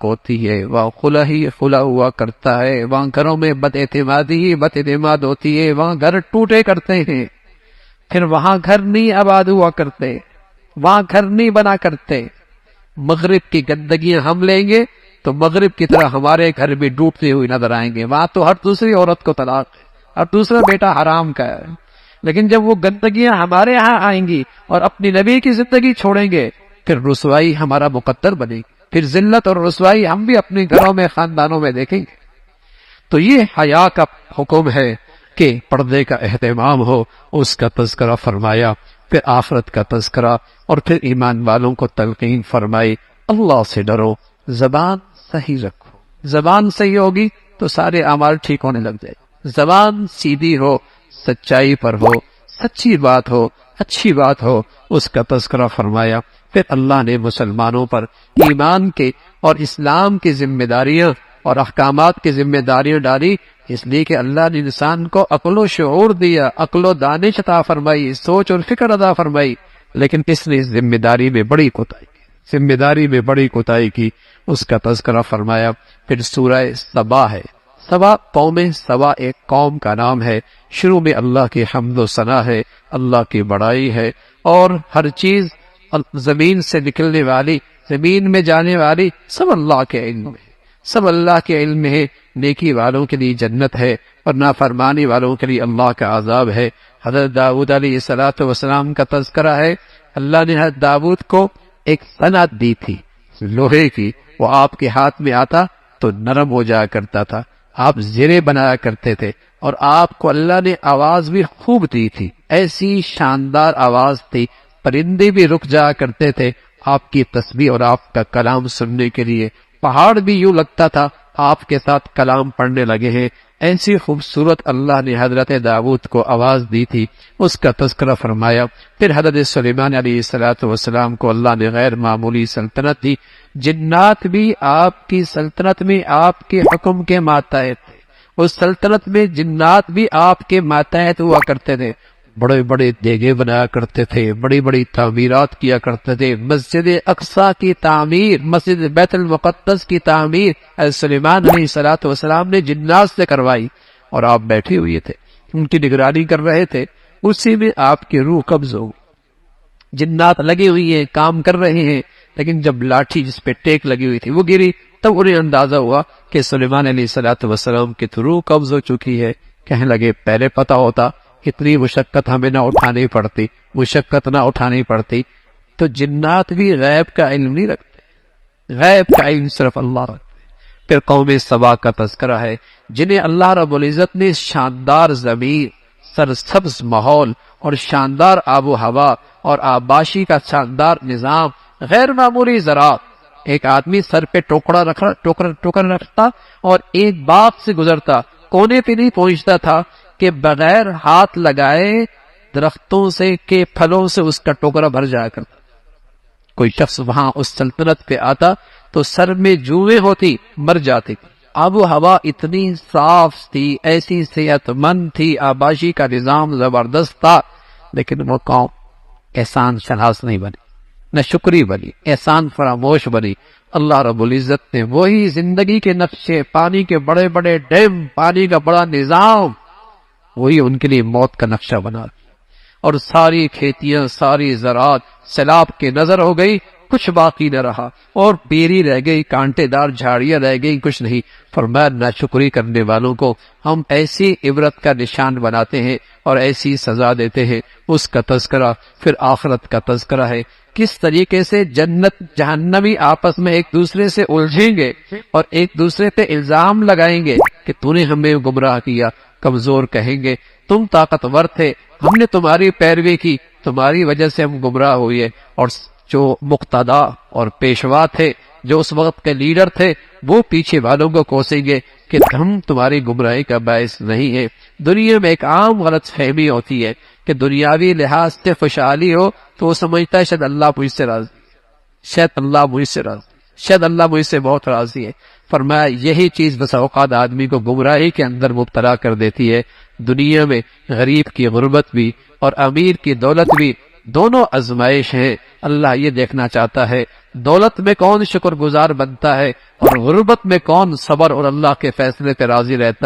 ہوتی ہے، وہاں خلا ہی خلا ہوا کرتا ہے، وہاں گھروں میں بد اعتمادی ہی بد اعتماد ہوتی ہے، وہاں گھر ٹوٹے کرتے ہیں، پھر وہاں گھر نہیں آباد ہوا کرتے، وہاں گھر نہیں بنا کرتے۔ مغرب کی گندگیاں ہم لیں گے تو مغرب کی طرح ہمارے گھر بھی ڈوبتے ہوئے نظر آئیں گے، وہاں تو ہر دوسری عورت کو طلاق ہے، ہر دوسرا بیٹا حرام کا ہے۔ لیکن جب وہ گندگیاں ہمارے ہاں آئیں گی اور اپنی نبی کی زندگی چھوڑیں گے، پھر رسوائی ہمارا مقدر بنے گی، پھر ذلت اور رسوائی ہم بھی اپنے گھروں میں خاندانوں میں دیکھیں گے۔ تو یہ حیا کا حکم ہے کہ پردے کا اہتمام ہو، اس کا تذکرہ فرمایا، پھر آخرت کا تذکرہ، اور پھر ایمان والوں کو تلقین فرمائی، اللہ سے ڈرو، زبان صحیح رکھو۔ زبان صحیح ہوگی تو سارے اعمال ٹھیک ہونے لگ جائے۔ زبان سیدھی ہو، سچائی پر ہو، سچی بات ہو، اچھی بات ہو، اس کا تذکرہ فرمایا۔ پھر اللہ نے مسلمانوں پر ایمان کے اور اسلام کی ذمہ داریاں اور احکامات کی ذمہ داریاں ڈالی، اس لیے کہ اللہ نے انسان کو عقل و شعور دیا، عقل و دانش عطا فرمائی، سوچ اور فکر عطا فرمائی، لیکن اس نے اس ذمہ داری میں بڑی کوتاہی کی، ذمہ داری میں بڑی کوتاہی کی، اس کا تذکرہ فرمایا۔ پھر سورہ سبا ہے، سبا قوم سبا ایک قوم کا نام ہے۔ شروع میں اللہ کی حمد و ثنا ہے، اللہ کی بڑائی ہے، اور ہر چیز زمین سے نکلنے والی، زمین میں جانے والی، سب اللہ کے علم میں، سب اللہ کے علم میں ہے۔ نیکی والوں کے لیے جنت ہے اور نافرمانی والوں کے لیے اللہ کا عذاب ہے۔ حضرت داؤد علیہ السلام کا تذکرہ ہے، اللہ نے حضرت داؤد کو ایک صنعت دی تھی لوہے کی، وہ آپ کے ہاتھ میں آتا تو نرم ہو جایا کرتا تھا، آپ زرے بنایا کرتے تھے، اور آپ کو اللہ نے آواز بھی خوب دی تھی، ایسی شاندار آواز تھی، پرندے بھی رک جایا کرتے تھے آپ کی تسبیح اور آپ کا کلام سننے کے لیے، پہاڑ بھی یوں لگتا تھا آپ کے ساتھ کلام پڑھنے لگے ہیں۔ ایسی خوبصورت اللہ نے حضرت داؤد کو آواز دی تھی، اس کا تذکرہ فرمایا۔ پھر حضرت سلیمان علیہ السلام کو اللہ نے غیر معمولی سلطنت دی، جنات بھی آپ کی سلطنت میں آپ کے حکم کے ماتحت تھے، اس سلطنت میں جنات بھی آپ کے ماتحت ہوا کرتے تھے، بڑے بڑے دیگے بنایا کرتے تھے، بڑی بڑی تعمیرات کیا کرتے تھے۔ مسجد اقصی کی تعمیر، مسجد بیت المقدس کی تعمیر حضرت سلیمان علیہ السلام نے جنات سے کروائی، اور آپ بیٹھے ہوئے تھے، ان کی نگرانی کر رہے تھے، اسی میں آپ کی روح قبض ہو گئی۔ جنات لگے ہوئی ہیں، کام کر رہے ہیں، لیکن جب لاٹھی جس پہ ٹیک لگی ہوئی تھی وہ گری، تب انہیں اندازہ ہوا کہ سلیمان علیہ السلام کی تو روح قبض ہو چکی ہے۔ کہنے لگے پہلے پتہ ہوتا اتنی مشقت ہمیں نہ اٹھانی پڑتی، مشقت نہ اٹھانی پڑتی۔ تو جنات بھی غیب کا علم نہیں رکھتے، غیب کا علم صرف اللہ رکھتے۔ پھر قوم سبا کا تذکرہ ہے، جنہیں اللہ رب العزت نے شاندار زمین، سرسبز ماحول اور شاندار آب و ہوا اور آباشی کا شاندار نظام، غیر معمولی زراعت۔ ایک آدمی سر پہ ٹوکر رکھتا اور ایک باغ سے گزرتا، کونے پہ نہیں پہنچتا تھا کہ بغیر ہاتھ لگائے درختوں سے کے پھلوں سے اس کا ٹوکرا بھر جایا کرتا۔ کوئی شخص وہاں اس سلطنت پہ آتا تو سر میں جوئیں ہوتی، مر جاتی۔ آب و ہوا اتنی صاف تھی، ایسی صحت مند تھی، آباشی کا نظام زبردست تھا، لیکن وہ قوم احسان شناس نہیں بنی، نہ شکری بنی، احسان فراموش بنی۔ اللہ رب العزت نے وہی زندگی کے نقشے، پانی کے بڑے بڑے ڈیم، پانی کا بڑا نظام، وہی ان کے لیے موت کا نقشہ بنا، اور ساری کھیتیاں، ساری زراعت سیلاب کے نظر ہو گئی، کچھ باقی نہ رہا، اور بیری رہ گئی، کانٹے دار جھاڑیاں رہ گئی، کچھ نہیں۔ فرمایا ناشکری کرنے والوں کو ہم ایسی عبرت کا نشان بناتے ہیں اور ایسی سزا دیتے ہیں۔ اس کا تذکرہ پھر آخرت کا تذکرہ ہے، کس طریقے سے جنت جہنمی آپس میں ایک دوسرے سے الجھیں گے اور ایک دوسرے پہ الزام لگائیں گے کہ تو نے ہمیں گمراہ کیا۔ کمزور کہیں گے تم طاقتور تھے، ہم نے تمہاری پیروی کی، تمہاری وجہ سے ہم گمراہ ہوئے، اور جو مقتدا اور پیشوا تھے، جو اس وقت کے لیڈر تھے، وہ پیچھے والوں کو کوسیں گے کہ ہم تمہاری گمراہی کا باعث نہیں ہے۔ دنیا میں ایک عام غلط فہمی ہوتی ہے کہ دنیاوی لحاظ سے خوشحالی ہو تو وہ سمجھتا ہے شاید اللہ مجھ سے راضی، شاید اللہ مجھ سے راضی، شاید اللہ مجھ سے بہت راضی ہے۔ فرمایا یہی چیز بس اوقات آدمی کو گمراہی کے اندر مبتلا کر دیتی ہے۔ دنیا میں غریب کی غربت بھی اور امیر کی دولت بھی دونوں آزمائش ہیں. اللہ یہ دیکھنا چاہتا ہے دولت میں کون شکر گزار بنتا ہے اور غربت میں کون صبر اور اللہ کے فیصلے پہ راضی رہتا ہے.